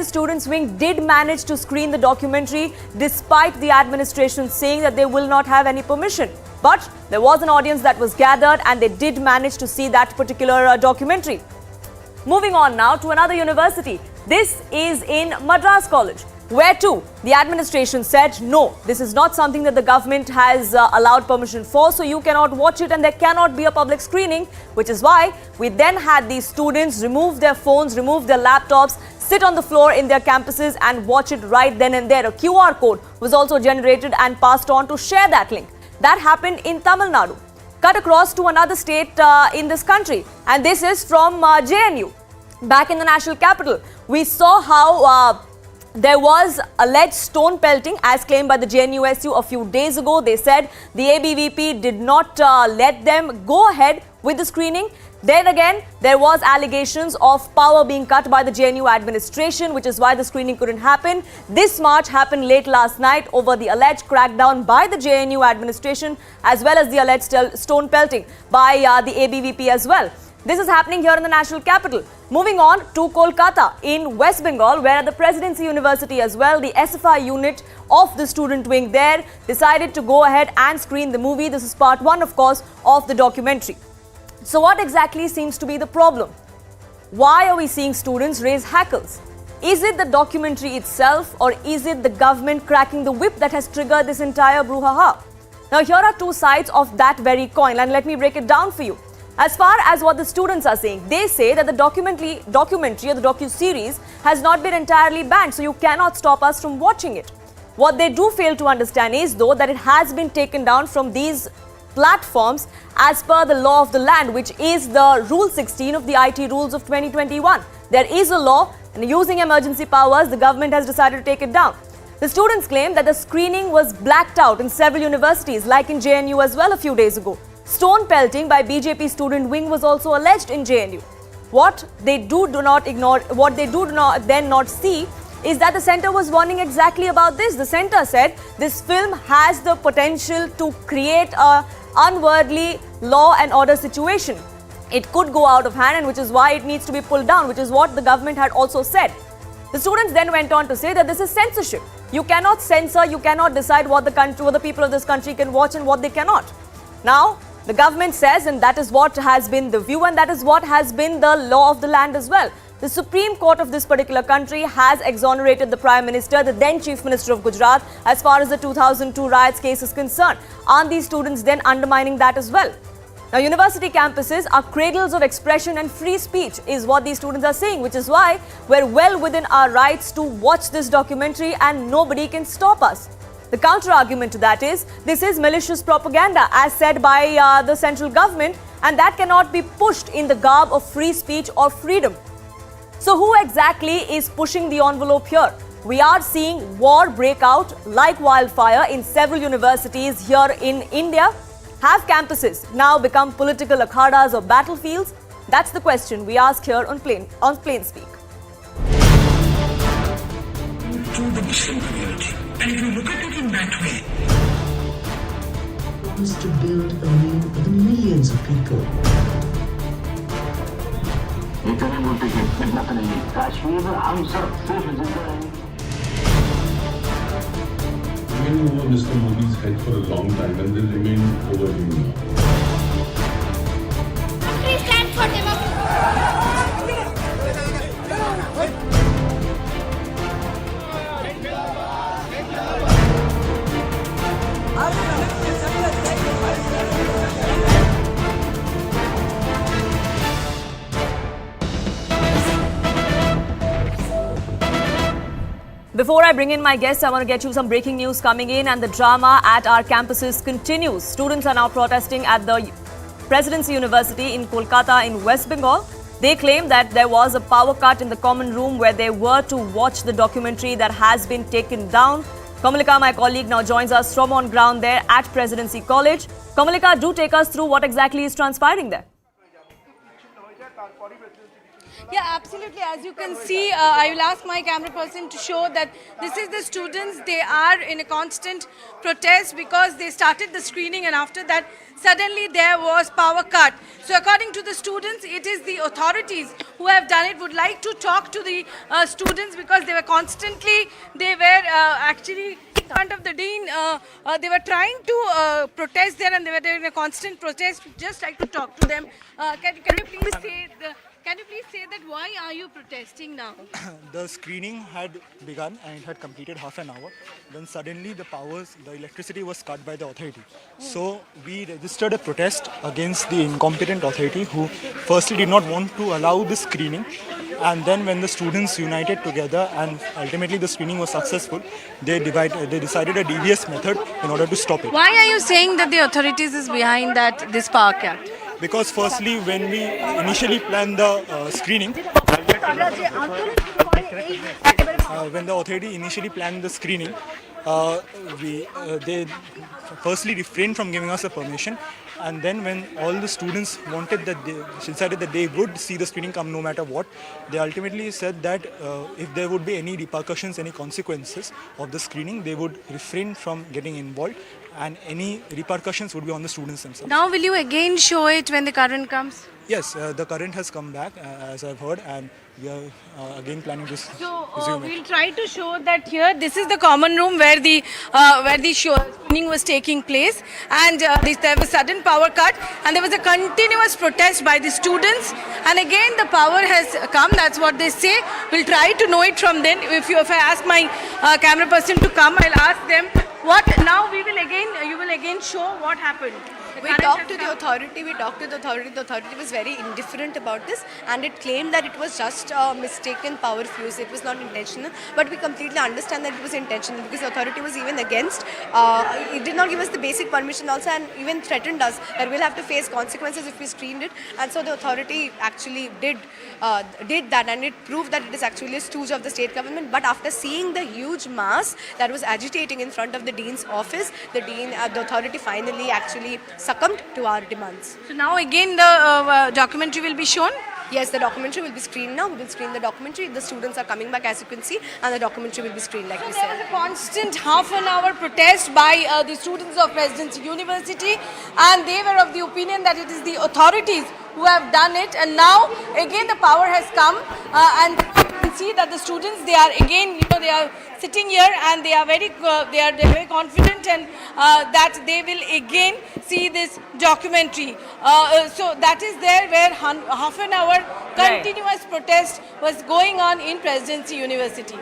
students' wing did manage to screen the documentary despite the administration saying that they will not have any permission. But there was an audience that was gathered and they did manage to see that particular documentary. Moving on now to another university. This is in Madras College, where too the administration said no, this is not something that the government has allowed permission for, so you cannot watch it and there cannot be a public screening, which is why we then had these students remove their phones, remove their laptops, sit on the floor in their campuses and watch it right then and there. A QR code was also generated and passed on to share that link. That happened in Tamil Nadu. Cut across to another state in this country, and this is from JNU. Back in the national capital, we saw how there was alleged stone pelting as claimed by the JNUSU a few days ago. They said the ABVP did not let them go ahead with the screening. Then again, there was allegations of power being cut by the JNU administration, which is why the screening couldn't happen. This march happened late last night over the alleged crackdown by the JNU administration, as well as the alleged stone pelting by the ABVP as well. This is happening here in the national capital. Moving on to Kolkata in West Bengal, where at the Presidency University as well, the SFI unit of the student wing there decided to go ahead and screen the movie. This is part one, of course, of the documentary. So what exactly seems to be the problem? Why are we seeing students raise hackles? Is it the documentary itself, or is it the government cracking the whip that has triggered this entire brouhaha? Now here are two sides of that very coin, and let me break it down for you. As far as what the students are saying, they say that the documentary or the docu-series has not been entirely banned, so you cannot stop us from watching it. What they do fail to understand is, though, that it has been taken down from these platforms as per the law of the land, which is the Rule 16 of the IT rules of 2021. There is a law, and using emergency powers, the government has decided to take it down. The students claim that the screening was blacked out in several universities, like in JNU as well a few days ago. Stone pelting by BJP student wing was also alleged in JNU. What they do not see is that the centre was warning exactly about this. The centre said this film has the potential to create a unworldly law and order situation. It could go out of hand, and which is why it needs to be pulled down, which is what the government had also said. The students then went on to say that this is censorship. You cannot censor, you cannot decide what the people of this country can watch and what they cannot. Now, the government says, and that is what has been the view, and that is what has been the law of the land as well. The Supreme Court of this particular country has exonerated the Prime Minister, the then Chief Minister of Gujarat, as far as the 2002 riots case is concerned. Aren't these students then undermining that as well? Now, university campuses are cradles of expression and free speech, is what these students are saying, which is why we're well within our rights to watch this documentary and nobody can stop us. The counter-argument to that is, this is malicious propaganda as said by the central government, and that cannot be pushed in the garb of free speech or freedom. So who exactly is pushing the envelope here? We are seeing war break out like wildfire in several universities here in India. Have campuses now become political akhadas or battlefields? That's the question we ask here on Plain Speak. To the Muslim community. And if you look at it in that way, was to build anew the millions of people. Remain over Mr. Modi's head for a long time, and they'll remain over him now. Please stand for democracy. Before I bring in my guests, I want to get you some breaking news coming in, and the drama at our campuses continues. Students are now protesting at the Presidency University in Kolkata in West Bengal. They claim that there was a power cut in the common room where they were to watch the documentary that has been taken down. Kamalika, my colleague, now joins us from on ground there at Presidency College. Kamalika, do take us through what exactly is transpiring there. Yeah, absolutely. As you can see, I will ask my camera person to show that this is the students. They are in a constant protest because they started the screening and after that, suddenly there was power cut. So according to the students, it is the authorities who have done it. Would like to talk to the students because they were actually in front of the dean. They were trying to protest there and they were in a constant protest. Just like to talk to them. Can you please say that why are you protesting now? The screening had begun and it had completed half an hour. Then suddenly the electricity was cut by the authority. So we registered a protest against the incompetent authority who firstly did not want to allow the screening. And then when the students united together and ultimately the screening was successful, they decided a devious method in order to stop it. Why are you saying that the authorities is behind this power cut? Because firstly, when we initially planned the screening, when the authority initially planned the screening, they firstly refrained from giving us a permission, and then when all the students decided that they would see the screening come no matter what, they ultimately said that if there would be any repercussions, any consequences of the screening, they would refrain from getting involved, and any repercussions would be on the students themselves. Now will you again show it when the current comes? Yes, the current has come back, as I've heard, and we are again planning to resume it. We'll try to show that here. This is the common room where the screening was taking place, and there was sudden power cut, and there was a continuous protest by the students. And again, the power has come. That's what they say. We'll try to know it from them. If I ask my camera person to come, I'll ask them what. Now you will again show what happened. We talked to the authority. The authority was very indifferent about this, and it claimed that it was just a mistaken power fuse. It was not intentional, but we completely understand that it was intentional because the authority was even against. It did not give us the basic permission also, and even threatened us that we'll have to face consequences if we screened it. And so the authority actually did that, and it proved that it is actually a stooge of the state government. But after seeing the huge mass that was agitating in front of the dean's office, the authority finally actually succumbed to our demands. So now again the documentary will be shown? Yes, the documentary will be screened now. We will screen the documentary. The students are coming back, as you can see, and the documentary will be screened like we There was said. a constant half-an-hour protest by the students of Presidency University, and they were of the opinion that it is the authorities who have done it. And now again the power has come, and you can see that the students, they are again, they are sitting here and they are very confident and that they will again see this documentary. So that is there where half an hour continuous protest was going on in Presidency University.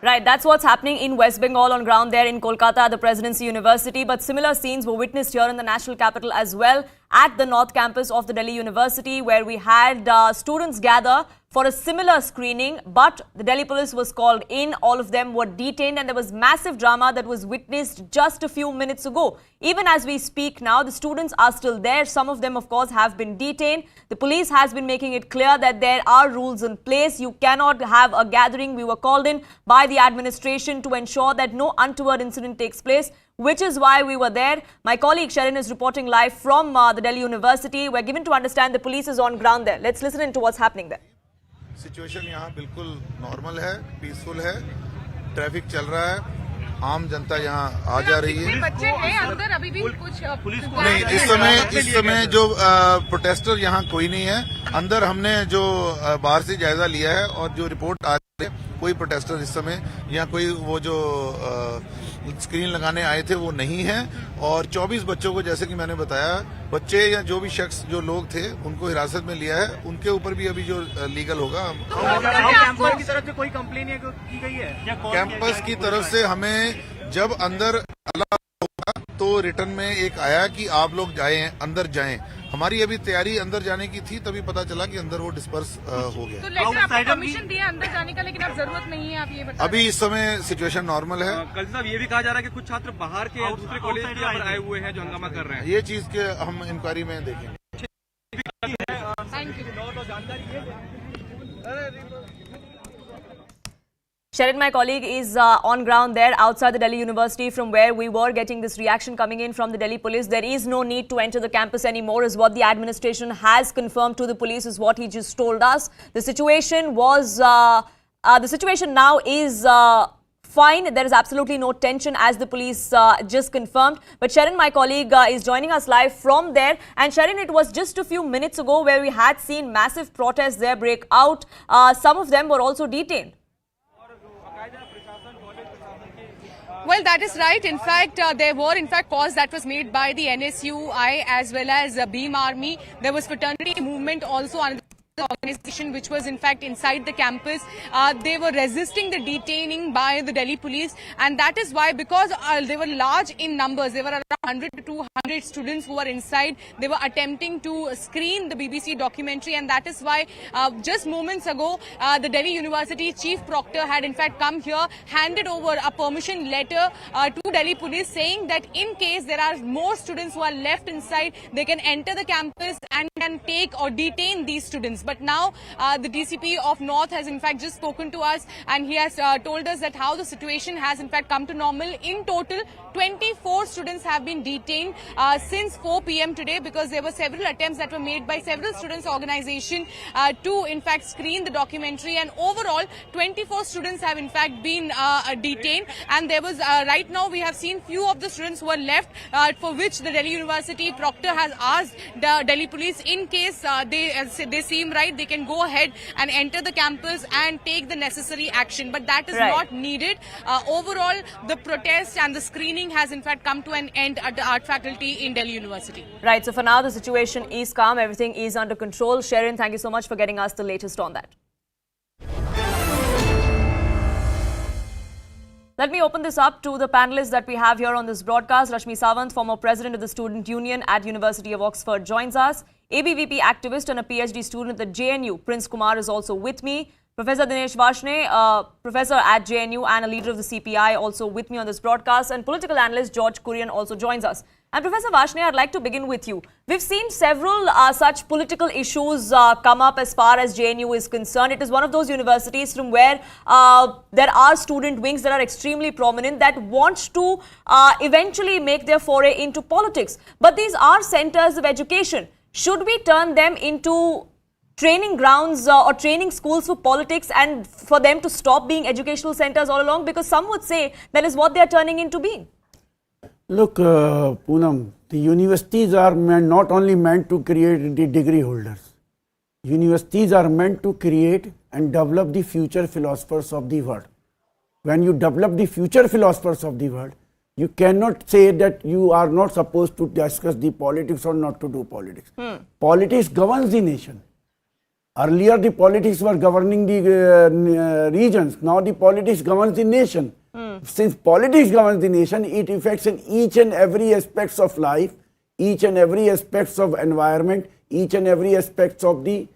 Right, that's what's happening in West Bengal on ground there in Kolkata at the Presidency University. But similar scenes were witnessed here in the national capital as well at the North Campus of the Delhi University, where we had students gather for a similar screening, but the Delhi police was called in. All of them were detained, and there was massive drama that was witnessed just a few minutes ago. Even as we speak now, the students are still there. Some of them, of course, have been detained. The police has been making it clear that there are rules in place. You cannot have a gathering. We were called in by the administration to ensure that no untoward incident takes place, which is why we were there. My colleague Sharon is reporting live from the Delhi University. We're given to understand the police is on ground there. Let's listen into what's happening there. Situation यहाँ बिल्कुल normal है, peaceful है, traffic चल रहा है, आम जनता यहाँ आ जा रही है। बच्चे हैं अंदर अभी भी कुछ नहीं, इस समय जो प्रोटेस्टर यहाँ कोई नहीं है। अंदर हमने जो बाहर से जायजा लिया है और जो रिपोर्ट आ रही है, कोई प्रोटेस्टर इस समय यहाँ कोई वो जो स्क्रीन लगाने आए थे वो नहीं है। और 24 बच्चों को, जैसे कि मैंने बताया, बच्चे या जो भी शख्स जो लोग थे उनको हिरासत में लिया है। उनके ऊपर भी अभी जो लीगल होगा। कैंपस की तरफ से कोई कंप्लेन की गई है? कैंपस की तरफ से हमें जब अंदर अलाउ होगा तो रिटर्न में एक आया कि आप लोग अंदर जाएं। हमारी अभी तैयारी अंदर जाने की थी, तभी पता चला कि अंदर वो डिस्पर्स हो गया। तो लेटर आपको परमिशन दिया अंदर जाने का, लेकिन अब जरूरत नहीं है, आप ये बताइए। अभी इस समय सिचुएशन नॉर्मल है। कल साहब ये भी कहा जा रहा है कि कुछ छात्र बाहर के दूसरे कॉलेज के आए हुए हैं जो हंगामा कर रहे हैं। ये चीज के हम इंक्वायरी में देखेंगे। Thank you. Sharon, my colleague, is on ground there outside the Delhi University from where we were getting this reaction coming in from the Delhi police. There is no need to enter the campus anymore is what the administration has confirmed to the police, is what he just told us. The situation was, the situation now is fine. There is absolutely no tension as the police just confirmed. But Sharon, my colleague, is joining us live from there. And Sharon, it was just a few minutes ago where we had seen massive protests there break out. Some of them were also detained. Well, that is right. In fact, there were calls that was made by the NSUI as well as Beam Army. There was fraternity movement also under the organization which was in fact inside the campus. They were resisting the detaining by the Delhi police, and that is why, because they were large in numbers, there were around 100 to 200 students who were inside. They were attempting to screen the BBC documentary, and that is why just moments ago the Delhi University Chief Proctor had in fact come here, handed over a permission letter to Delhi police saying that in case there are more students who are left inside, they can enter the campus and can take or detain these students. But now the DCP of North has in fact just spoken to us, and he has told us that how the situation has in fact come to normal. In total, 24 students have been detained since 4 p.m. today, because there were several attempts that were made by several students' organization to in fact screen the documentary, and overall 24 students have in fact been detained. And there was right now we have seen few of the students who are left, for which the Delhi University Proctor has asked the Delhi police, in case they seem right, they can go ahead and enter the campus and take the necessary action. But that is not needed. Overall, the protest and the screening has in fact come to an end at the art faculty in Delhi University. Right. So for now, the situation is calm. Everything is under control. Sharon, thank you so much for getting us the latest on that. Let me open this up to the panelists that we have here on this broadcast. Rashmi Sawant, former president of the Student Union at University of Oxford, joins us. ABVP activist and a PhD student at the JNU, Prince Kumar, is also with me. Professor Dinesh Varshney, professor at JNU and a leader of the CPI, also with me on this broadcast. And political analyst George Kurian also joins us. And Professor Varshney, I'd like to begin with you. We've seen several such political issues come up as far as JNU is concerned. It is one of those universities from where there are student wings that are extremely prominent that want to eventually make their foray into politics. But these are centers of education. Should we turn them into training grounds or training schools for politics, and for them to stop being educational centers all along? Because some would say that is what they are turning into being. Look, Poonam, the universities are not only meant to create the degree holders. Universities are meant to create and develop the future philosophers of the world. When you develop the future philosophers of the world, you cannot say that you are not supposed to discuss the politics or not to do politics. Politics governs the nation. Earlier, the politics were governing the regions. Now, the politics governs the nation. Since politics governs the nation, it affects in each and every aspects of life, each and every aspects of environment, each and every aspects of the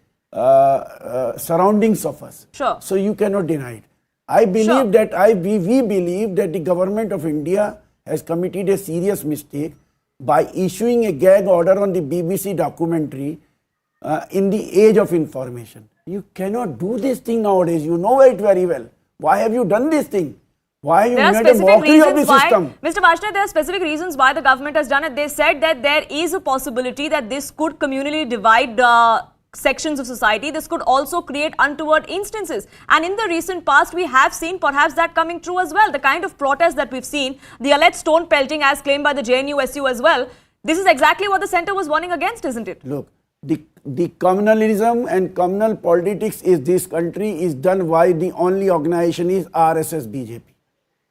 surroundings of us. Sure. So you cannot deny it. I believe that we believe that the government of India has committed a serious mistake by issuing a gag order on the BBC documentary in the age of information. You cannot do this thing nowadays. You know it very well. Why have you done this thing? Why you made a mockery of the system? Mr. Varshney, there are specific reasons why the government has done it. They said that there is a possibility that this could communally divide sections of society. This could also create untoward instances. And in the recent past, we have seen perhaps that coming true as well. The kind of protest that we've seen, the alleged stone pelting as claimed by the JNU-SU as well, this is exactly what the centre was warning against, isn't it? Look, the communalism and communal politics in this country is done by the only organization is RSS BJP.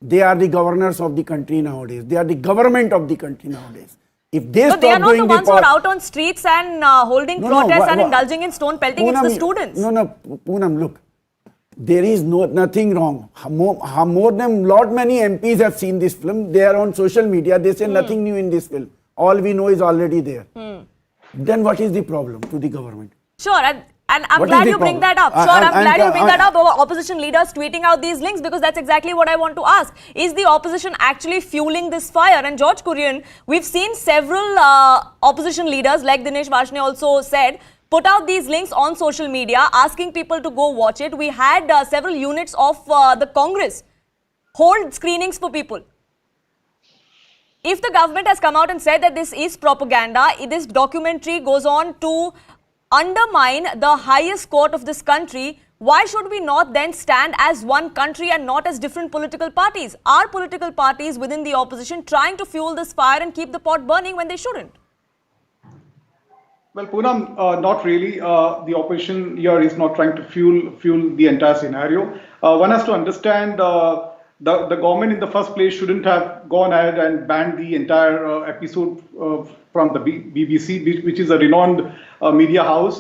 They are the governors of the country nowadays. They are the government of the country nowadays. If they but they are not the ones who are out on streets and holding protests and indulging in stone pelting. Poonam, it's the students. Poonam, look, there is nothing wrong. More than many MPs have seen this film. They are on social media. They say nothing new in this film. All we know is already there. Then what is the problem to the government? Sure, and I'm glad you bring that up. Sure, I'm glad you bring that up. Our opposition leaders tweeting out these links, because that's exactly what I want to ask. Is the opposition actually fueling this fire? And George Kurian, we've seen several opposition leaders, like Dinesh Varshney also said, put out these links on social media, asking people to go watch it. We had several units of the Congress hold screenings for people. If the government has come out and said that this is propaganda, this documentary goes on to undermine the highest court of this country, why should we not then stand as one country and not as different political parties? Are political parties within the opposition trying to fuel this fire and keep the pot burning when they shouldn't? Well, Poonam, not really. The opposition here is not trying to fuel the entire scenario. One has to understand the government in the first place shouldn't have gone ahead and banned the entire episode from the BBC, which is a renowned media house.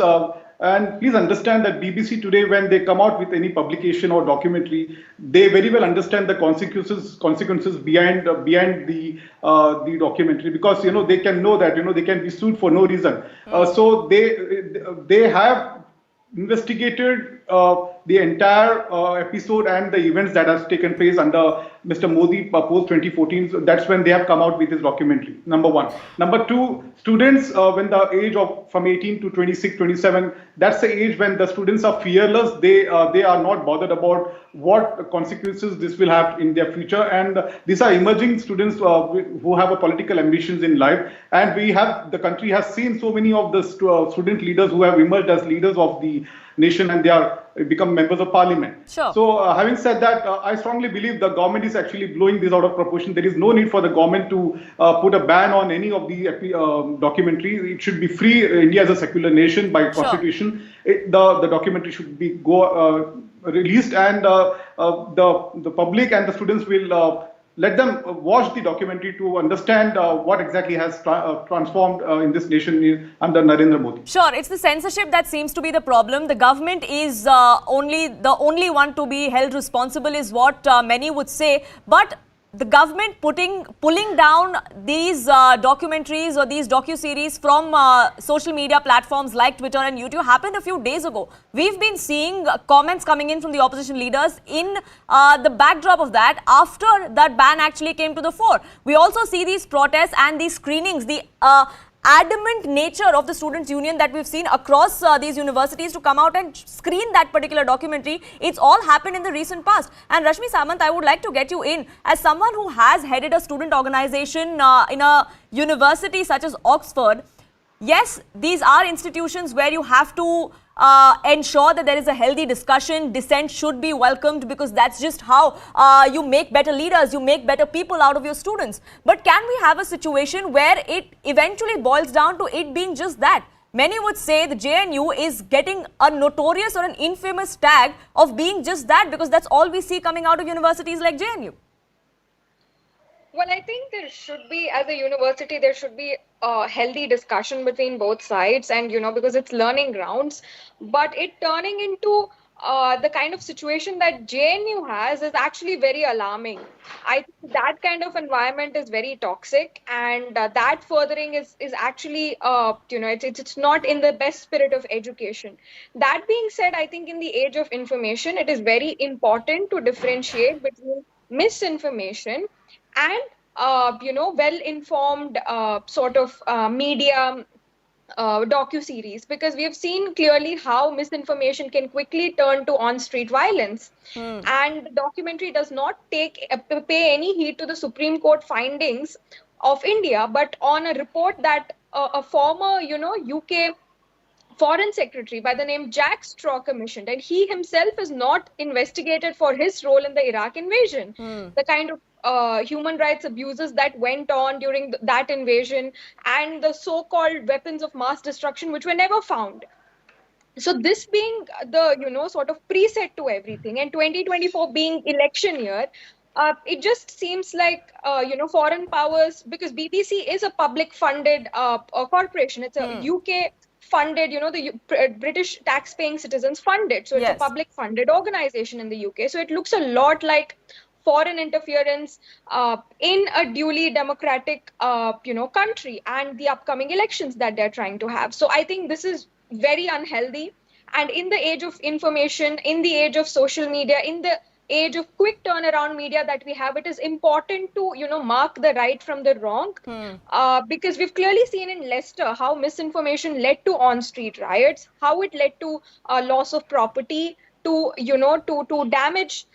And please understand that BBC today, when they come out with any publication or documentary, they very well understand the consequences behind the documentary, because they can know that they can be sued for no reason. So they have investigated the entire episode and the events that has taken place under Mr. Modi post 2014. So that's when they have come out with this documentary, number one. Number two, students when the age of from 18 to 26, 27, that's the age when the students are fearless. They are not bothered about what consequences this will have in their future. And these are emerging students who have a political ambitions in life. And the country has seen so many of the student leaders who have emerged as leaders of the nation, and they are become members of parliament. Sure. So having said that, I strongly believe the government is actually blowing this out of proportion. There is no need for the government to put a ban on any of the documentaries. It should be free. India is a secular nation by constitution. The documentary should be released, and the public and the students will let them watch the documentary to understand what exactly has transformed in this nation under Narendra Modi. Sure, it's the censorship that seems to be the problem. The government is the only one to be held responsible, is what many would say. But the government pulling down these documentaries or these docu-series from social media platforms like Twitter and YouTube happened a few days ago. We've been seeing comments coming in from the opposition leaders in the backdrop of that after that ban actually came to the fore. We also see these protests and these screenings, the adamant nature of the students' union that we've seen across these universities to come out and screen that particular documentary. It's all happened in the recent past. And Rashmi Samant, I would like to get you in as someone who has headed a student organization in a university such as Oxford. Yes, these are institutions where you have to ensure that there is a healthy discussion. Dissent should be welcomed, because that's just how you make better leaders, you make better people out of your students. But can we have a situation where it eventually boils down to it being just that? Many would say the JNU is getting a notorious or an infamous tag of being just that, because that's all we see coming out of universities like JNU. Well, I think there should be, as a university, there should be a healthy discussion between both sides, and, because it's learning grounds. But it turning into the kind of situation that JNU has is actually very alarming. I think that kind of environment is very toxic, and that furthering is actually, it's not in the best spirit of education. That being said, I think in the age of information, it is very important to differentiate between misinformation and well-informed sort of media docu-series, because we have seen clearly how misinformation can quickly turn to on-street violence. And the documentary does not pay any heed to the Supreme Court findings of India, but on a report that a former UK Foreign Secretary by the name Jack Straw commissioned, and he himself is not investigated for his role in the Iraq invasion. The kind of human rights abuses that went on during that invasion, and the so-called weapons of mass destruction which were never found. So this being the sort of preset to everything, and 2024 being election year, it just seems like foreign powers, because BBC is a public funded corporation. It's a UK funded, the British tax-paying citizens funded. So it's a public funded organization in the UK. So it looks a lot like foreign interference in a duly democratic, country, and the upcoming elections that they're trying to have. So I think this is very unhealthy. And in the age of information, in the age of social media, in the age of quick turnaround media that we have, it is important to, mark the right from the wrong. Because we've clearly seen in Leicester how misinformation led to on-street riots, how it led to loss of property, to, to damage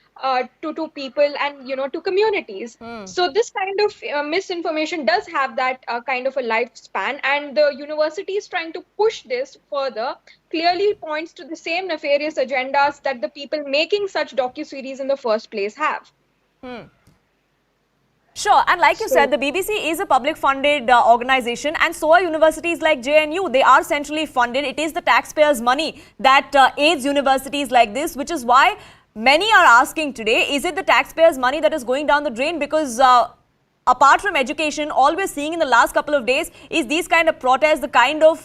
to people and, to communities. So this kind of misinformation does have that kind of a lifespan, and the university is trying to push this further, clearly points to the same nefarious agendas that the people making such docuseries in the first place have. Sure, and like you said, the BBC is a public funded organization, and so are universities like JNU. They are centrally funded. It is the taxpayers' money that aids universities like this, which is why many are asking today, is it the taxpayers' money that is going down the drain? Because apart from education, all we're seeing in the last couple of days is these kind of protests, the kind of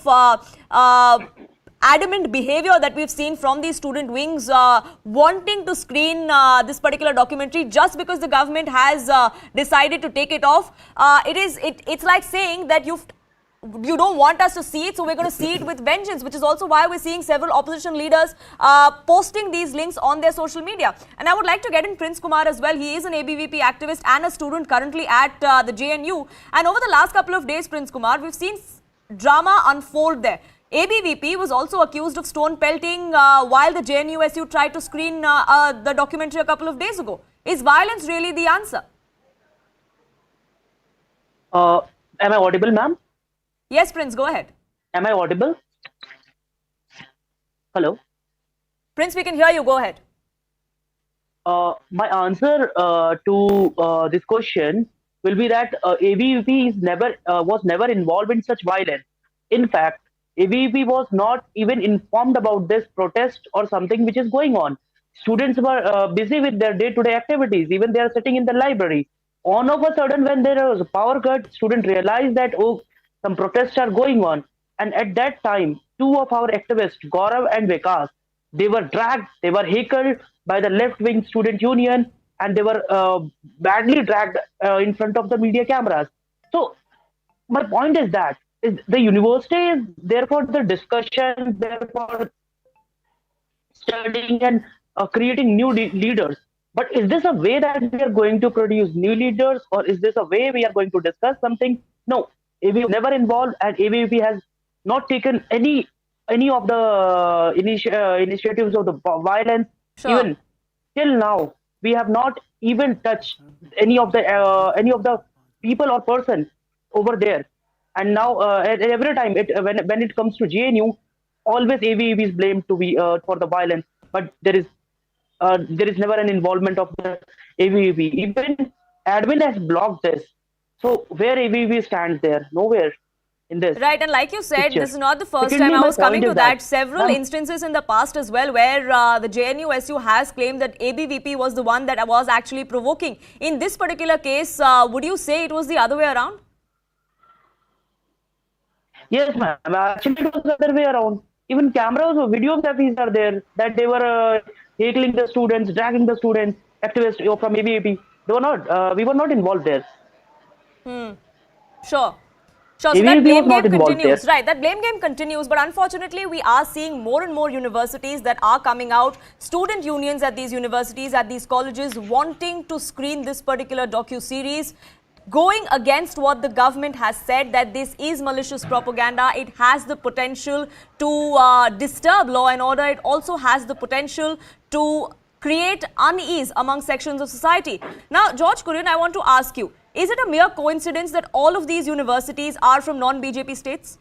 adamant behavior that we've seen from these student wings wanting to screen this particular documentary just because the government has decided to take it off. It's like saying that you don't want us to see it, so we're going to see it with vengeance, which is also why we're seeing several opposition leaders posting these links on their social media. And I would like to get in Prince Kumar as well. He is an ABVP activist and a student currently at the JNU. And over the last couple of days, Prince Kumar, we've seen drama unfold there. ABVP was also accused of stone pelting while the JNUSU tried to screen the documentary a couple of days ago. Is violence really the answer? Am I audible, ma'am? Yes, Prince, go ahead. Am I audible? Hello? Prince, we can hear you. Go ahead. My answer to this question will be that ABVP was never involved in such violence. In fact, ABVP was not even informed about this protest or something which is going on. Students were busy with their day-to-day activities. Even they are sitting in the library. All of a sudden, when there was a power cut, students realized that, oh, some protests are going on. And at that time, two of our activists, Gaurav and Vikas, they were dragged, they were heckled by the left-wing student union, and they were badly dragged in front of the media cameras. So my point is that the university is there for the discussion, there for studying and creating new leaders. But is this a way that we are going to produce new leaders, or is this a way we are going to discuss something? No, ABVP never involved, and ABVP has not taken any of the initiatives of the violence. Sure. Even till now, we have not even touched any of the people or person over there. And now, every time when it comes to JNU, always ABVP is blamed to be for the violence. But there is never an involvement of the ABVP. Even admin has blocked this. So where ABVP stands there? Nowhere in this. Right, and like you said, picture. This is not the first Secondly, time. I was my coming point to is that. that Several instances in the past as well where the JNUSU has claimed that ABVP was the one that was actually provoking. In this particular case, would you say it was the other way around? Yes, ma'am. Actually, it was the other way around. Even cameras or video thefts are there that they were heckling the students, dragging the students, activists from ABVP. They were not. We were not involved there. Sure. So that blame game continues. Right, that blame game continues. But unfortunately, we are seeing more and more universities that are coming out, student unions at these universities, at these colleges, wanting to screen this particular docu-series, going against what the government has said, that this is malicious propaganda. It has the potential to disturb law and order. It also has the potential to create unease among sections of society. Now, George Kurian, I want to ask you, is it a mere coincidence that all of these universities are from non-BJP states?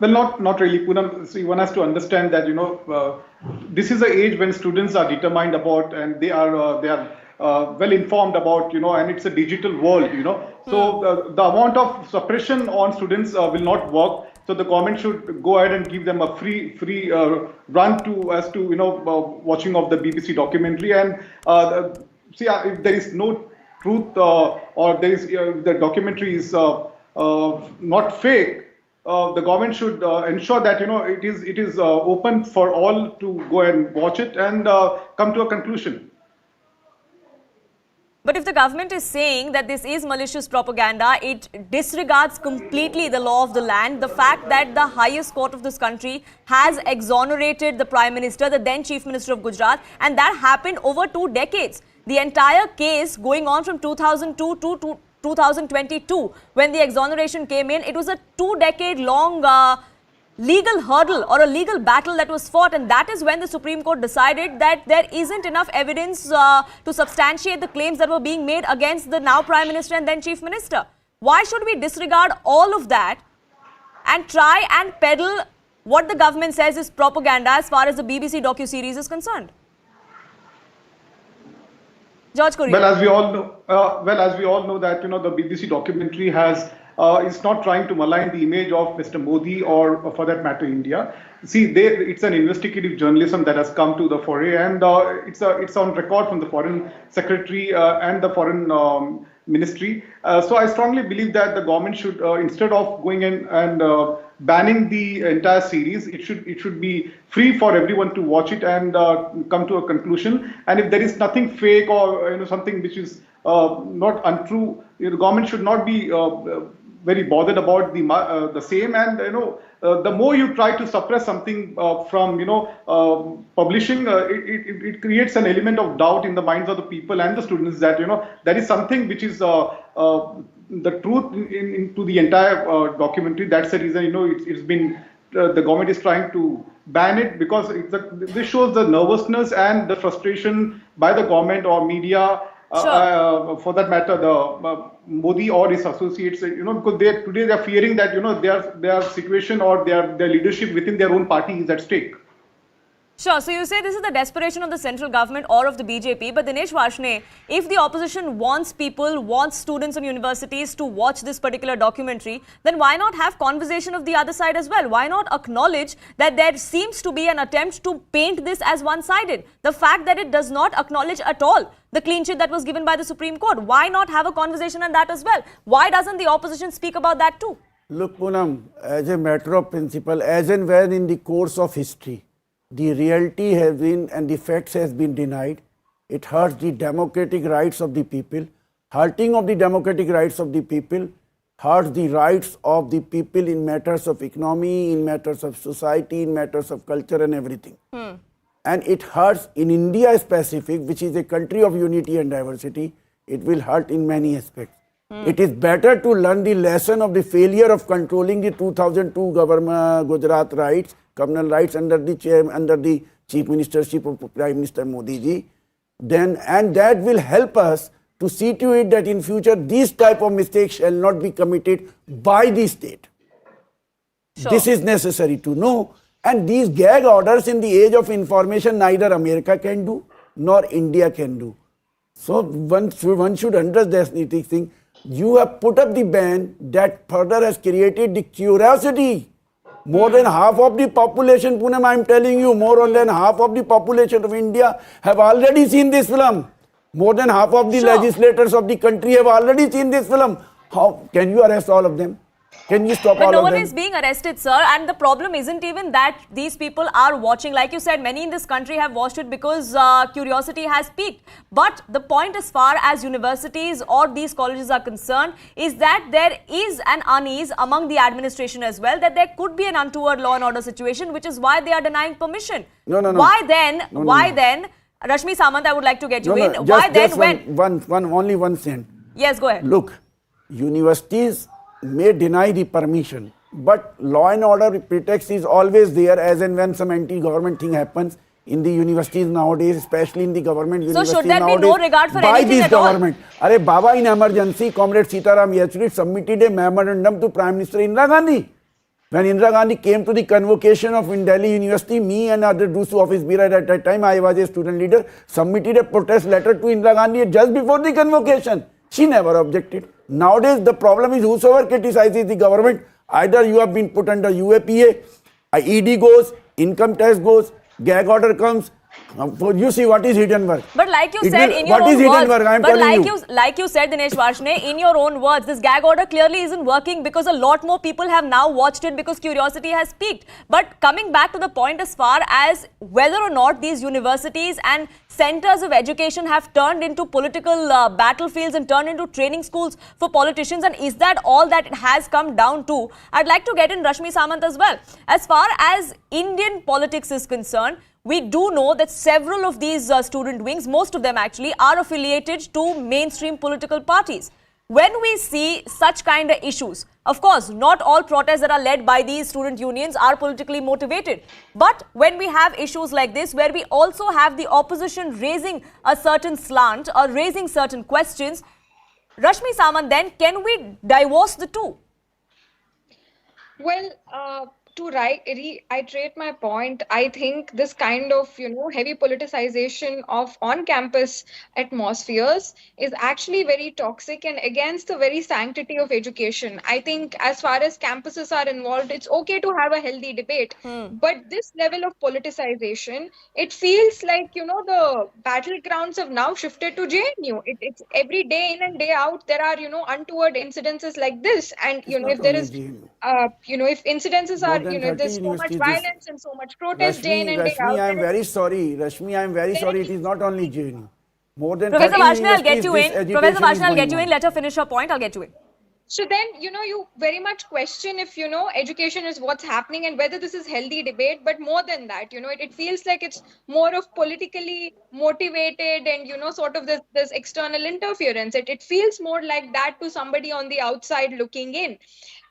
Well, not really, Poonam. See, one has to understand that this is an age when students are determined about, and they are well informed about, and it's a digital world, So the amount of suppression on students will not work. So the government should go ahead and give them a free run to watching of the BBC documentary. And see, if there is no truth or there is the documentary is not fake, the government should ensure that it is open for all to go and watch it and come to a conclusion. But if the government is saying that this is malicious propaganda, it disregards completely the law of the land. The fact that the highest court of this country has exonerated the Prime Minister, the then Chief Minister of Gujarat, and that happened over 2 decades. The entire case going on from 2002 to 2022, when the exoneration came in, it was a 2-decade-long legal hurdle or a legal battle that was fought, and that is when the Supreme Court decided that there isn't enough evidence to substantiate the claims that were being made against the now Prime Minister and then Chief Minister. Why should we disregard all of that and try and peddle what the government says is propaganda as far as the BBC docu-series is concerned? George Korea. Well, as we all know that the BBC documentary is not trying to malign the image of Mr. Modi or for that matter India. See, it's an investigative journalism that has come to the foray, and it's on record from the Foreign Secretary and the Foreign Ministry. So I strongly believe that the government should, instead of going in and banning the entire series, it should be free for everyone to watch it and come to a conclusion. And if there is nothing fake or something which is not untrue, the government should not be very bothered about the same. And the more you try to suppress something from publishing, it creates an element of doubt in the minds of the people and the students that there is something which is the truth into the entire documentary. That's the reason it's been the government is trying to ban it, because this shows the nervousness and the frustration by the government or media. For that matter, the Modi or his associates, because today they are fearing that their situation or their leadership within their own party is at stake. Sure. So you say this is the desperation of the central government or of the BJP. But Dinesh Varshney, if the opposition wants students and universities to watch this particular documentary, then why not have conversation of the other side as well? Why not acknowledge that there seems to be an attempt to paint this as one-sided? The fact that it does not acknowledge at all the clean sheet that was given by the Supreme Court. Why not have a conversation on that as well? Why doesn't the opposition speak about that too? Look, Poonam, as a matter of principle, as and when in the course of history, the reality has been and the facts has been denied, it hurts the democratic rights of the people. Hurting of the democratic rights of the people hurts the rights of the people in matters of economy, in matters of society, in matters of culture and everything. And it hurts in India specific, which is a country of unity and diversity. It will hurt in many aspects. It is better to learn the lesson of the failure of controlling the 2002 government Gujarat rights, communal rights under the chief ministership of Prime Minister Modi ji. And that will help us to see to it that in future these type of mistakes shall not be committed by the state. Sure. This is necessary to know. And these gag orders in the age of information, neither America can do, nor India can do. So one should understand this thing. You have put up the ban that further has created the curiosity. More than half of the population, Poonam, I am telling you, more than half of the population of India have already seen this film. More than half of the legislators of the country have already seen this film. How can you arrest all of them? Can you stop all of them? But no one is being arrested, sir. And the problem isn't even that these people are watching. Like you said, many in this country have watched it because curiosity has peaked. But the point as far as universities or these colleges are concerned is that there is an unease among the administration as well, that there could be an untoward law and order situation, which is why they are denying permission. No. Why then, Rashmi Samant, I would like to get you in. Why then only one cent. Yes, go ahead. Look, universities may deny the permission, but law and order pretext is always there as and when some anti-government thing happens in the universities nowadays, especially in the government universities nowadays. So should there be no regard for anything at all? Arey Baba, in emergency, Comrade Sitaram Yechury submitted a memorandum to Prime Minister Indira Gandhi. When Indira Gandhi came to the convocation of in Delhi University, me and other Dusu office bureau at that time, I was a student leader, submitted a protest letter to Indira Gandhi just before the convocation. She never objected. Nowadays, the problem is whosoever criticizes the government, either you have been put under UAPA, ED goes, income tax goes, gag order comes, You see what is hidden work. But like you said in your own words, like you said, Dinesh Varshney, in your own words, this gag order clearly isn't working because a lot more people have now watched it because curiosity has peaked. But coming back to the point as far as whether or not these universities and centers of education have turned into political battlefields and turned into training schools for politicians, and is that all that it has come down to? I'd like to get in Rashmi Samant as well. As far as Indian politics is concerned, we do know that several of these student wings, most of them actually, are affiliated to mainstream political parties. When we see such kind of issues, of course, not all protests that are led by these student unions are politically motivated. But when we have issues like this, where we also have the opposition raising a certain slant or raising certain questions, Rashmi Samant, then can we divorce the two? Well, to reiterate my point, I think this kind of, heavy politicization of on-campus atmospheres is actually very toxic and against the very sanctity of education. I think as far as campuses are involved, it's okay to have a healthy debate. But this level of politicization, it feels like, the battlegrounds have now shifted to JNU. It's every day in and day out, there are, untoward incidences like this. And, if there is, if incidences are, there's so much violence and so much protest day in and day out. Rashmi, I am very sorry. Rashmi, I am very sorry. It is not only JNU. More than Professor Varshney, I'll get you in. Professor Varshney, I'll get you in. Let her finish her point. I'll get you in. So then, you very much question if, education is what's happening and whether this is healthy debate. But more than that, it feels like it's more of politically motivated and, sort of this external interference. It feels more like that to somebody on the outside looking in.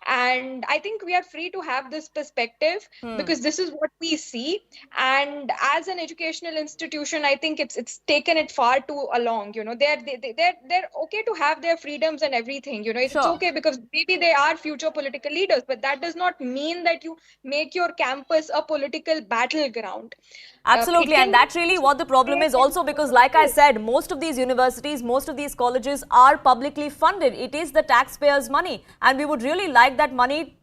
And I think we are free to have this perspective because this is what we see. And as an educational institution, I think it's taken it far too along. They're okay to have their freedoms and everything. It's okay because maybe they are future political leaders, but that does not mean that you make your campus a political battleground. Absolutely, and that's really what the problem is also, because like I said, most of these universities, most of these colleges are publicly funded. It is the taxpayers' money, and we would really like that money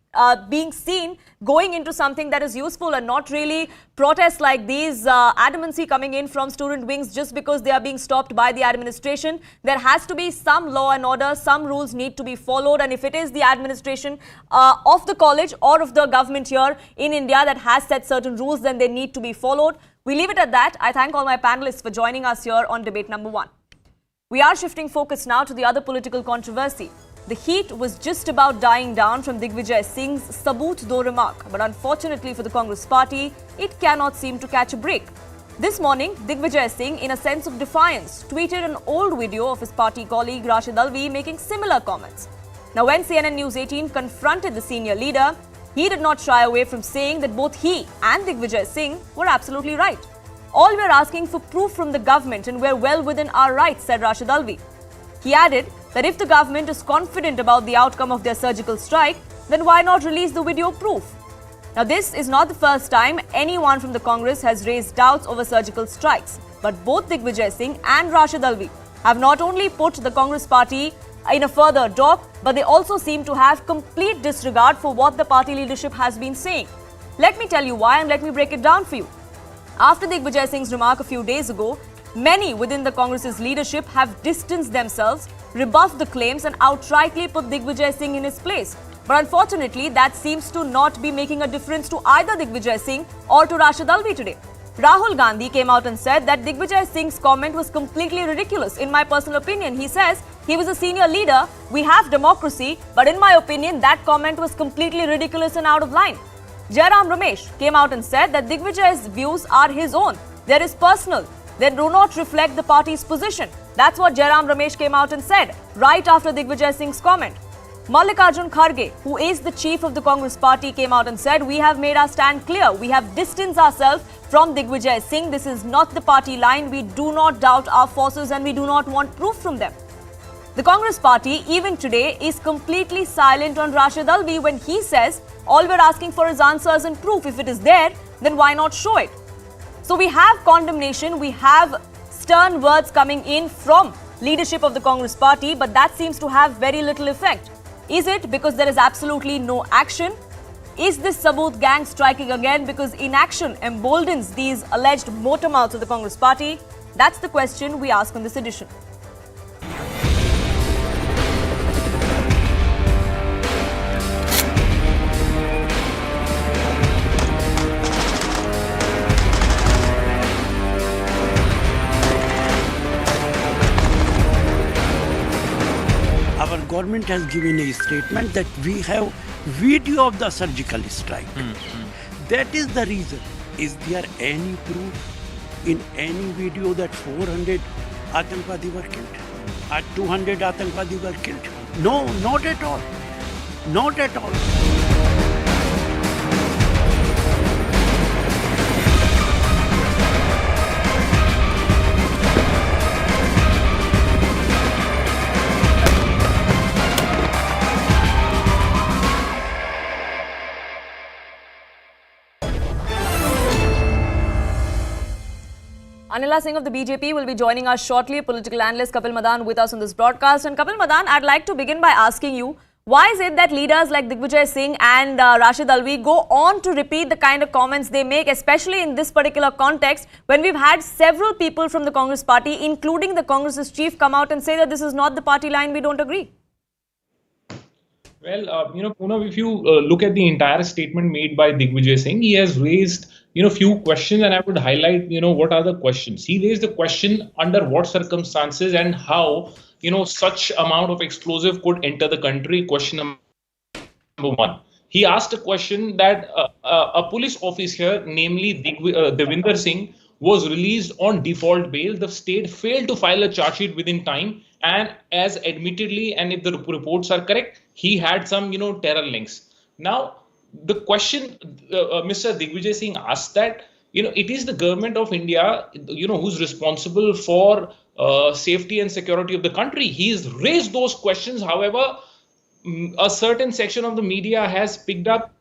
being seen going into something that is useful and not really protests like these, adamancy coming in from student wings just because they are being stopped by the administration. There has to be some law and order, some rules need to be followed, and if it is the administration of the college or of the government here in India that has set certain rules, then they need to be followed. We leave it at that. I thank all my panelists for joining us here on debate number 1. We are shifting focus now to the other political controversy. The heat was just about dying down from Digvijay Singh's Saboot Do remark, but unfortunately for the Congress party, it cannot seem to catch a break. This morning, Digvijay Singh, in a sense of defiance, tweeted an old video of his party colleague Rashid Alvi making similar comments. Now, when CNN News 18 confronted the senior leader, he did not shy away from saying that both he and Digvijay Singh were absolutely right. All we're asking for proof from the government and we're well within our rights, said Rashid Alvi. He added that if the government is confident about the outcome of their surgical strike, then why not release the video proof? Now, this is not the first time anyone from the Congress has raised doubts over surgical strikes. But both Digvijay Singh and Rashid Alvi have not only put the Congress party in a further dock, but they also seem to have complete disregard for what the party leadership has been saying. Let me tell you why and let me break it down for you. After Digvijay Singh's remark a few days ago, many within the Congress's leadership have distanced themselves, rebuffed the claims and outrightly put Digvijay Singh in his place. But unfortunately, that seems to not be making a difference to either Digvijay Singh or to Rashid Alvi today. Rahul Gandhi came out and said that Digvijay Singh's comment was completely ridiculous. In my personal opinion, he says he was a senior leader, we have democracy, but in my opinion, that comment was completely ridiculous and out of line. Jairam Ramesh came out and said that Digvijay's views are his own. They are personal. They do not reflect the party's position. That's what Jairam Ramesh came out and said right after Digvijay Singh's comment. Mallikarjun Kharge, who is the chief of the Congress party, came out and said, we have made our stand clear. We have distanced ourselves from Digvijay Singh. This is not the party line. We do not doubt our forces and we do not want proof from them. The Congress party, even today, is completely silent on Rashid Alvi when he says, all we're asking for is answers and proof. If it is there, then why not show it? So we have condemnation, we have stern words coming in from leadership of the Congress party, but that seems to have very little effect. Is it because there is absolutely no action? Is this Saboot gang striking again because inaction emboldens these alleged motor mouths of the Congress party? That's the question we ask on this edition. Our government has given a statement that we have video of the surgical strike. That is the reason. Is there any proof in any video that 400 Atangwadi were killed? Or 200 Atangwadi were killed? No, not at all. Not at all. Anila Singh of the BJP will be joining us shortly. Political analyst Kapil Madan with us on this broadcast. And Kapil Madan, I'd like to begin by asking you, why is it that leaders like Digvijay Singh and Rashid Alvi go on to repeat the kind of comments they make, especially in this particular context, when we've had several people from the Congress party, including the Congress's chief, come out and say that this is not the party line, we don't agree? Well, Poonam, if you look at the entire statement made by Digvijay Singh, he has raised, few questions, and I would highlight, what are the questions. He raised the question under what circumstances and how, such amount of explosive could enter the country. Question number one. He asked a question that a police officer, namely Devinder Singh, was released on default bail. The state failed to file a charge sheet within time, and as admittedly, and if the reports are correct, he had some, terror links. Now, the question Mr. Digvijay Singh asked that, it is the government of India, who's responsible for safety and security of the country. He's raised those questions. However, a certain section of the media has picked up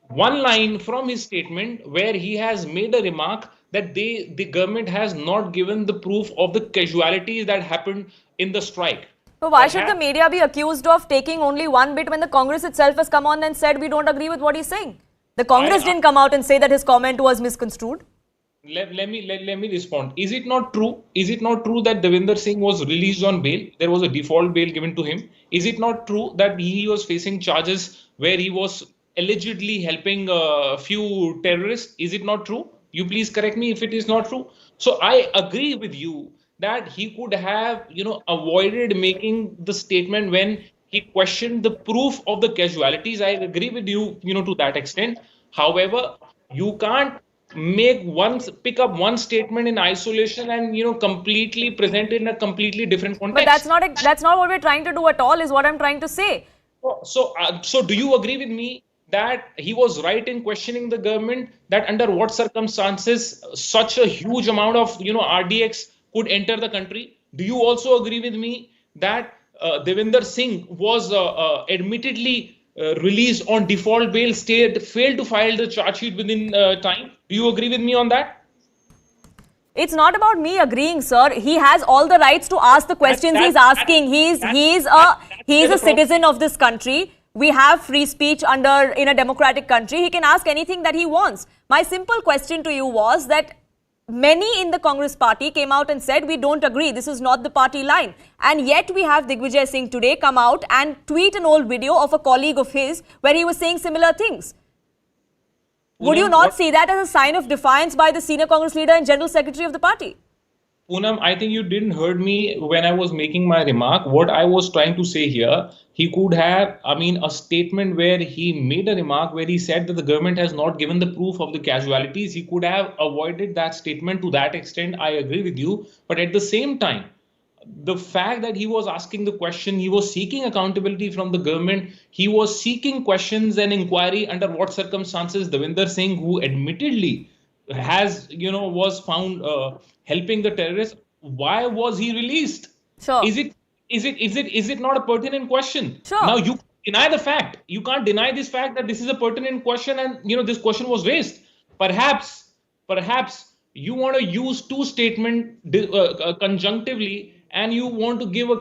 one line from his statement where he has made a remark that the government has not given the proof of the casualties that happened in the strike. So why should the media be accused of taking only one bit when the Congress itself has come on and said we don't agree with what he's saying? The Congress didn't come out and say that his comment was misconstrued. Let me respond. Is it not true? Is it not true that Devinder Singh was released on bail? There was a default bail given to him. Is it not true that he was facing charges where he was allegedly helping a few terrorists? Is it not true? You please correct me if it is not true. So I agree with you that he could have, avoided making the statement when he questioned the proof of the casualties. I agree with you, to that extent. However, you can't pick up one statement in isolation and, completely present it in a completely different context. But that's not what we're trying to do at all, is what I'm trying to say. So do you agree with me that he was right in questioning the government, that under what circumstances such a huge amount of, RDX could enter the country? Do you also agree with me that Devinder Singh was admittedly released on default bail, failed to file the charge sheet within time? Do you agree with me on that? It's not about me agreeing, sir. He has all the rights to ask the questions he's asking. He's a citizen of this country. We have free speech in a democratic country. He can ask anything that he wants. My simple question to you was that many in the Congress party came out and said, we don't agree, this is not the party line. And yet we have Digvijay Singh today come out and tweet an old video of a colleague of his where he was saying similar things. Would you not see that as a sign of defiance by the senior Congress leader and General Secretary of the party? Poonam, I think you didn't heard me when I was making my remark. What I was trying to say here, he could have, a statement where he made a remark where he said that the government has not given the proof of the casualties. He could have avoided that statement to that extent. I agree with you. But at the same time, the fact that he was asking the question, he was seeking accountability from the government, he was seeking questions and inquiry under what circumstances Devinder Singh, who admittedly has, was found helping the terrorists, why was he released? Sure. Is it not a pertinent question? Sure. Now you deny the fact. You can't deny this fact that this is a pertinent question and this question was raised. Perhaps you want to use two statements conjunctively and you want to give a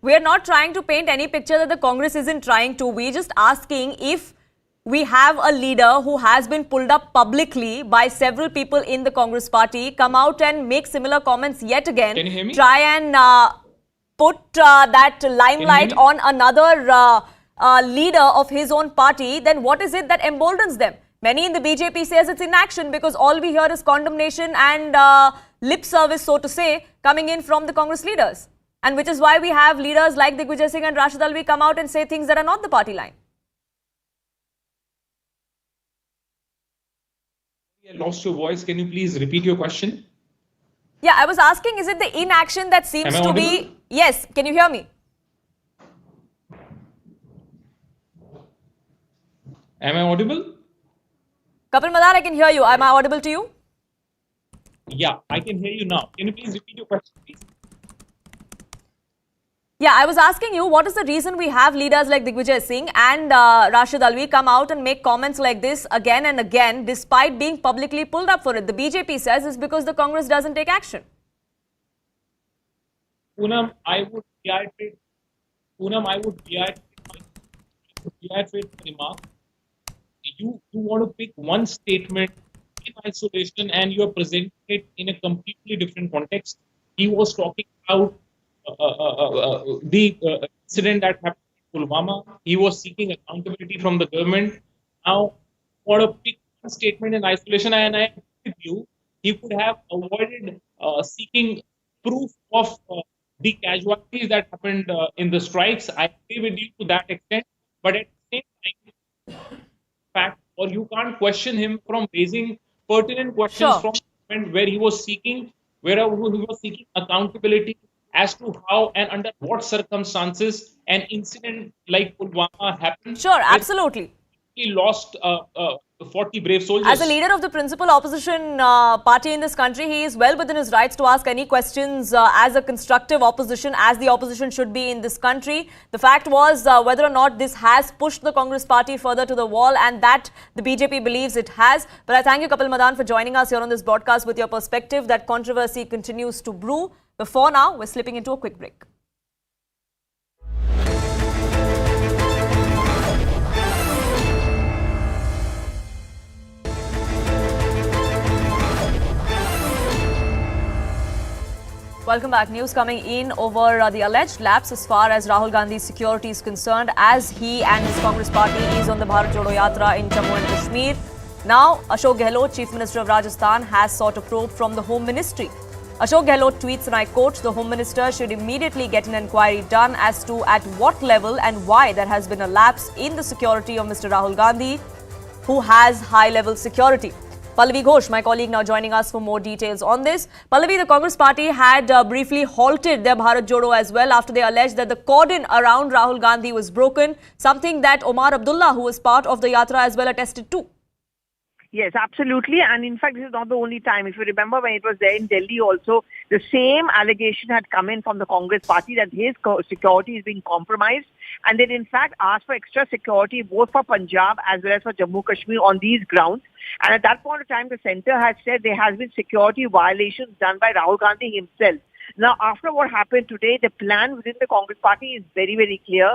we're not trying to paint any picture that the Congress isn't trying to. We're just asking if we have a leader who has been pulled up publicly by several people in the Congress party come out and make similar comments yet again. Can you hear me? Try and put that limelight on another leader of his own party, then what is it that emboldens them? Many in the BJP says it's inaction because all we hear is condemnation and lip service, so to say, coming in from the Congress leaders. And which is why we have leaders like Digvijay Singh and Rashid Alvi come out and say things that are not the party line. I lost your voice. Can you please repeat your question? Yeah, I was asking, is it the inaction that seems to be... Yes, can you hear me? Am I audible? Kapil Madar, I can hear you. Am I audible to you? Yeah, I can hear you now. Can you please repeat your question, please? Yeah, I was asking you, what is the reason we have leaders like Digvijay Singh and Rashid Alvi come out and make comments like this again and again, despite being publicly pulled up for it? The BJP says it's because the Congress doesn't take action. Poonam, I would reiterate the remark. You want to pick one statement in isolation and you are presenting it in a completely different context. He was talking about the incident that happened in Pulwama. He was seeking accountability from the government. Now, want to pick one statement in isolation, and I agree with you. He could have avoided seeking proof of the casualties that happened in the strikes. I agree with you to that extent, but at the same time, fact, or you can't question him from raising pertinent questions from the moment where he was seeking accountability as to how and under what circumstances an incident like Pulwama happened. Sure, absolutely. He lost 40 brave soldiers. As a leader of the principal opposition party in this country, he is well within his rights to ask any questions as a constructive opposition, as the opposition should be in this country. The fact was whether or not this has pushed the Congress party further to the wall, and that the BJP believes it has. But I thank you, Kapil Madan, for joining us here on this broadcast with your perspective that controversy continues to brew. Before now, we're slipping into a quick break. Welcome back. News coming in over the alleged lapse as far as Rahul Gandhi's security is concerned, as he and his Congress party is on the Bharat Jodo Yatra in Jammu and Kashmir. Now, Ashok Gehlot, Chief Minister of Rajasthan, has sought a probe from the Home Ministry. Ashok Gehlot tweets, and I quote, "The Home Minister should immediately get an inquiry done as to at what level and why there has been a lapse in the security of Mr. Rahul Gandhi, who has high-level security." Pallavi Ghosh, my colleague, now joining us for more details on this. Pallavi, the Congress party had briefly halted their Bharat Jodo as well after they alleged that the cordon around Rahul Gandhi was broken, something that Omar Abdullah, who was part of the yatra as well, attested to. Yes, absolutely. And in fact, this is not the only time. If you remember, when it was there in Delhi also, the same allegation had come in from the Congress party that his security is being compromised. And they, in fact, asked for extra security both for Punjab as well as for Jammu Kashmir on these grounds. And at that point of time, the centre had said there has been security violations done by Rahul Gandhi himself. Now, after what happened today, the plan within the Congress party is very, very clear.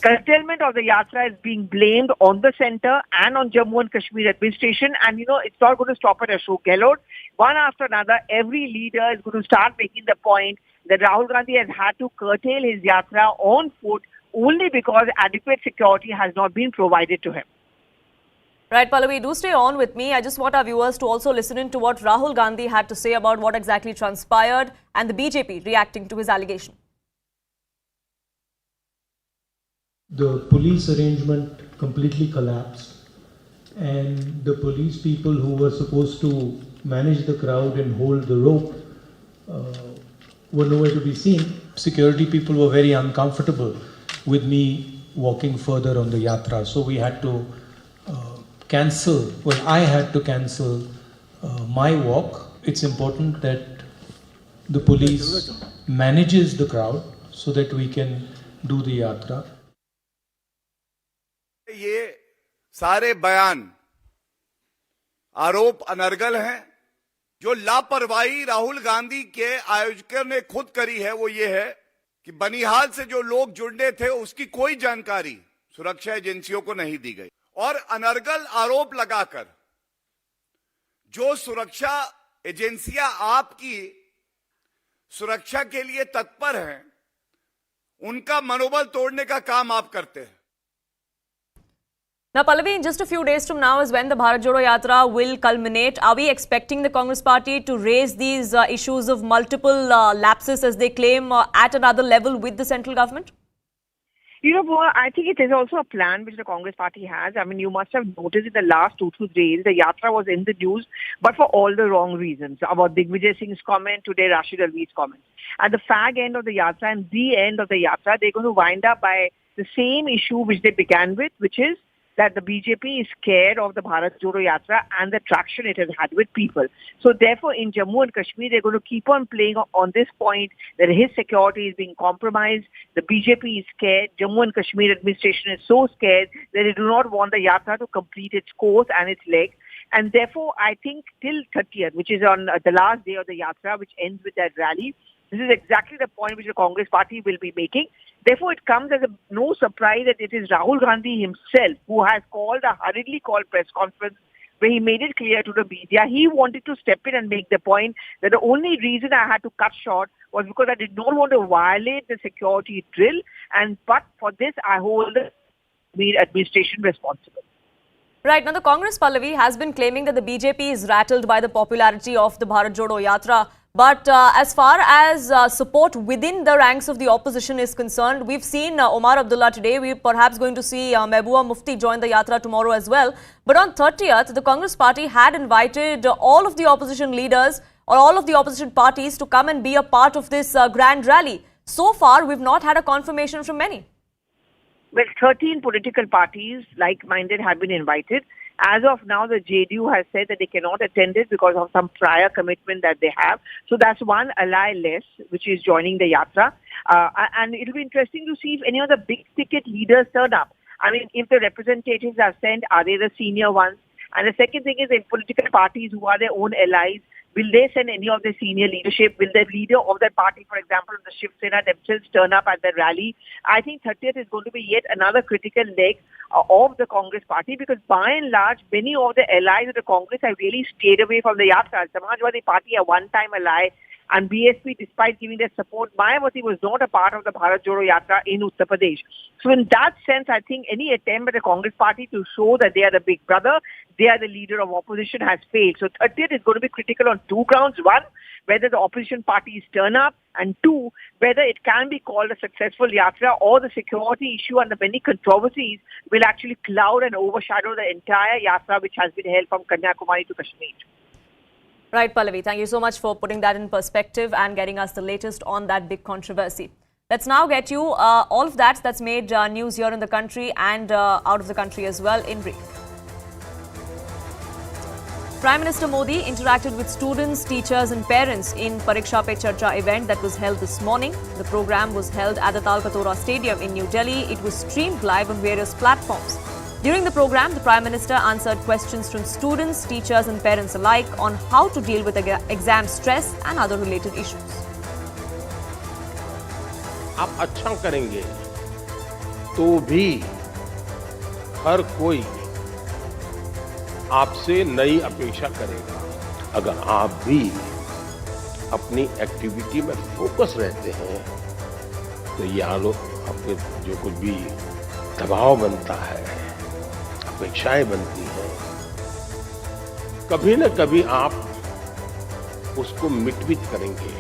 Curtailment of the yatra is being blamed on the centre and on Jammu and Kashmir administration. And, it's not going to stop at Ashok Gehlot. One after another, every leader is going to start making the point that Rahul Gandhi has had to curtail his yatra on foot only because adequate security has not been provided to him. Right, Pallavi, do stay on with me. I just want our viewers to also listen in to what Rahul Gandhi had to say about what exactly transpired and the BJP reacting to his allegation. The police arrangement completely collapsed, and the police people who were supposed to manage the crowd and hold the rope were nowhere to be seen. Security people were very uncomfortable with me walking further on the yatra, so we had to I had to cancel my walk. It's important that the police manages the crowd so that we can do the yatra. ये सारे बयान आरोप अनर्गल हैं। जो लापरवाही राहुल गांधी के आयोजकों ने खुद करी है वो ये है कि बनिहाल से जो लोग जुड़ने थे उसकी कोई जानकारी सुरक्षा एजेंसियों को नहीं दी गई और अनर्गल आरोप लगाकर जो सुरक्षा एजेंसियां आपकी सुरक्षा के लिए तत्पर हैं, उनका मनोबल तोड़ने का काम आप करते हैं। Now, Pallavi, in just a few days from now is when the Bharat Jodo Yatra will culminate. Are we expecting the Congress party to raise these issues of multiple lapses, as they claim, at another level with the central government? You know, I think it is also a plan which the Congress party has. I mean, you must have noticed in the last 2 days, the Yatra was in the news, but for all the wrong reasons. About Digvijay Singh's comment, today Rashid Alvi's comment. At the fag end of the Yatra and the end of the Yatra, they're going to wind up by the same issue which they began with, which is that the BJP is scared of the Bharat Jodo Yatra and the traction it has had with people. So therefore, in Jammu and Kashmir, they're going to keep on playing on this point that his security is being compromised. The BJP is scared. Jammu and Kashmir administration is so scared that they do not want the Yatra to complete its course and its leg. And therefore, I think till 30th, which is on the last day of the Yatra, which ends with that rally, this is exactly the point which the Congress party will be making. Therefore, it comes as no surprise that it is Rahul Gandhi himself who has called a hurriedly called press conference where he made it clear to the media. He wanted to step in and make the point that the only reason I had to cut short was because I did not want to violate the security drill, but for this I hold the administration responsible. Right. Now, the Congress, Pallavi, has been claiming that the BJP is rattled by the popularity of the Bharat Jodo Yatra. But as far as support within the ranks of the opposition is concerned, we've seen Omar Abdullah today. We're perhaps going to see Mehbooba Mufti join the Yatra tomorrow as well. But on 30th, the Congress party had invited all of the opposition leaders or all of the opposition parties to come and be a part of this grand rally. So far, we've not had a confirmation from many. Well, 13 political parties, like-minded, have been invited. As of now, the JDU has said that they cannot attend it because of some prior commitment that they have. So that's one ally less, which is joining the Yatra. And it'll be interesting to see if any of the big-ticket leaders turn up. I mean, if the representatives are sent, are they the senior ones? And the second thing is, in political parties who are their own allies, will they send any of the senior leadership? Will the leader of that party, for example, the Shiv Sena themselves turn up at the rally? I think 30th is going to be yet another critical leg of the Congress party because by and large, many of the allies of the Congress have really stayed away from the Yatra. Samajwadi Party, a one-time ally, and BSP, despite giving their support, Mayawati was not a part of the Bharat Jodo Yatra in Uttar Pradesh. So in that sense, I think any attempt by the Congress party to show that they are the big brother, they are the leader of opposition has failed. So 30th is going to be critical on 2 grounds. One, whether the opposition parties turn up, and 2, whether it can be called a successful Yatra or the security issue and the many controversies will actually cloud and overshadow the entire Yatra which has been held from Kanyakumari to Kashmir. Right, Pallavi. Thank you so much for putting that in perspective and getting us the latest on that big controversy. Let's now get you all of that's made news here in the country and out of the country as well in brief. Prime Minister Modi interacted with students, teachers and parents in Pariksha Pe Charcha event that was held this morning. The program was held at the Talkatora Stadium in New Delhi. It was streamed live on various platforms. During the program, the Prime Minister answered questions from students, teachers and parents alike on how to deal with exam stress and other related issues. आप अच्छा करेंगे तो भी हर कोई आपसे नई अपेक्षा करेगा। अगर आप भी अपनी एक्टिविटी में फोकस रहते हैं तो ये आपके जो कुछ भी दबाव बनता है, अपेक्षाएं बनती हैं, कभी न कभी आप उसको मिट करेंगे।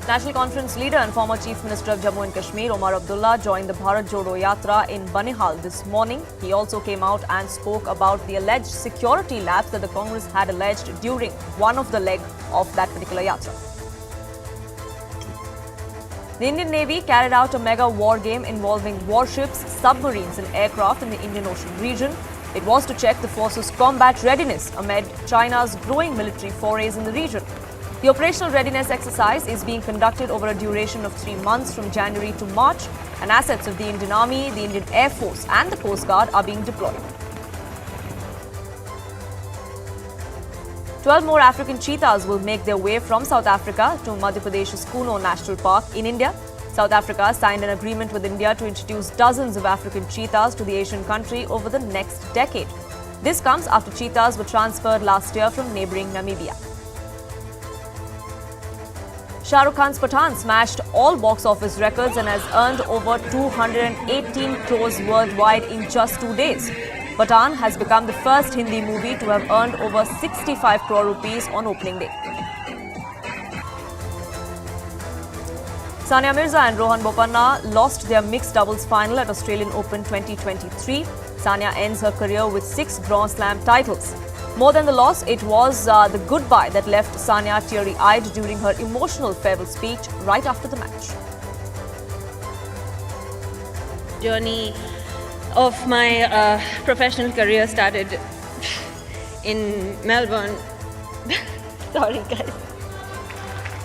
National Conference leader and former Chief Minister of Jammu and Kashmir, Omar Abdullah, joined the Bharat Jodo Yatra in Banihal this morning. He also came out and spoke about the alleged security lapse that the Congress had alleged during one of the leg of that particular Yatra. The Indian Navy carried out a mega war game involving warships, submarines and aircraft in the Indian Ocean region. It was to check the force's combat readiness amid China's growing military forays in the region. The operational readiness exercise is being conducted over a duration of 3 months from January to March, and assets of the Indian Army, the Indian Air Force and the Coast Guard are being deployed. 12 more African cheetahs will make their way from South Africa to Madhya Pradesh's Kuno National Park in India. South Africa signed an agreement with India to introduce dozens of African cheetahs to the Asian country over the next decade. This comes after cheetahs were transferred last year from neighbouring Namibia. Shah Rukh Khan's Pathaan smashed all box office records and has earned over 218 crores worldwide in just 2 days. Pathaan has become the first Hindi movie to have earned over 65 crore rupees on opening day. Sania Mirza and Rohan Bopanna lost their mixed doubles final at Australian Open 2023. Sania ends her career with 6 Grand Slam titles. More than the loss, it was the goodbye that left Sania teary-eyed during her emotional farewell speech right after the match. Journey of my professional career started in Melbourne. Sorry, guys.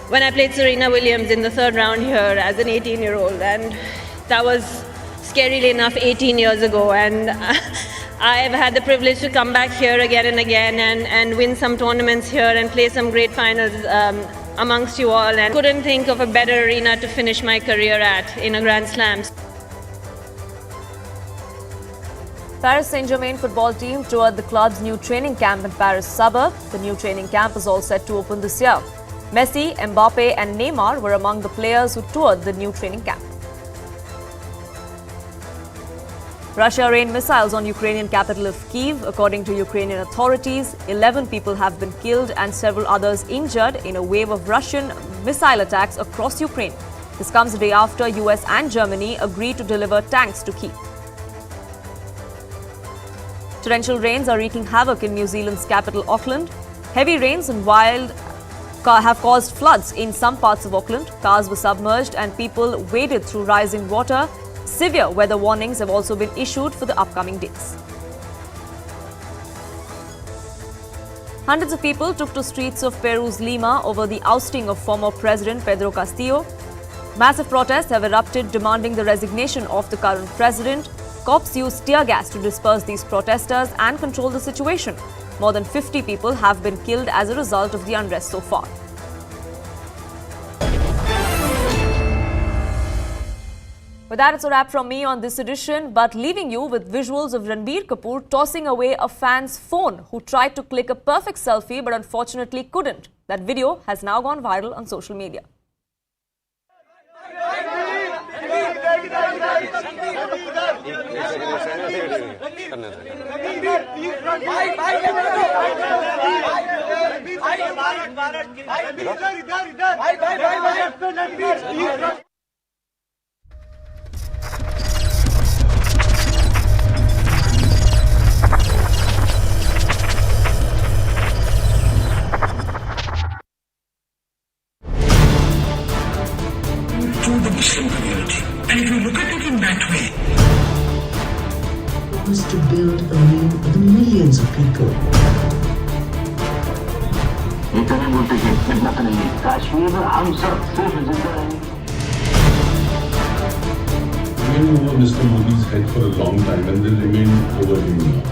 When I played Serena Williams in the 3rd round here as an 18-year-old, and that was scarily enough 18 years ago, and I've had the privilege to come back here again and again and win some tournaments here and play some great finals amongst you all, and couldn't think of a better arena to finish my career at in a Grand Slam. Paris Saint-Germain football team toured the club's new training camp in Paris suburb. The new training camp is all set to open this year. Messi, Mbappe and Neymar were among the players who toured the new training camp. Russia rained missiles on Ukrainian capital of Kyiv. According to Ukrainian authorities, 11 people have been killed and several others injured in a wave of Russian missile attacks across Ukraine. This comes a day after US and Germany agreed to deliver tanks to Kyiv. Torrential rains are wreaking havoc in New Zealand's capital, Auckland. Heavy rains and wild have caused floods in some parts of Auckland. Cars were submerged and people waded through rising water. Severe weather warnings have also been issued for the upcoming days. Hundreds of people took to streets of Peru's Lima over the ousting of former President Pedro Castillo. Massive protests have erupted demanding the resignation of the current president. Cops used tear gas to disperse these protesters and control the situation. More than 50 people have been killed as a result of the unrest so far. With that, it's a wrap from me on this edition, but leaving you with visuals of Ranbir Kapoor tossing away a fan's phone who tried to click a perfect selfie but unfortunately couldn't. That video has now gone viral on social media. To the Muslim community. And if you look at it in that way, It was to build anew the millions of people. Remain over Mr. Modi's head for a long time and they'll remain over him now.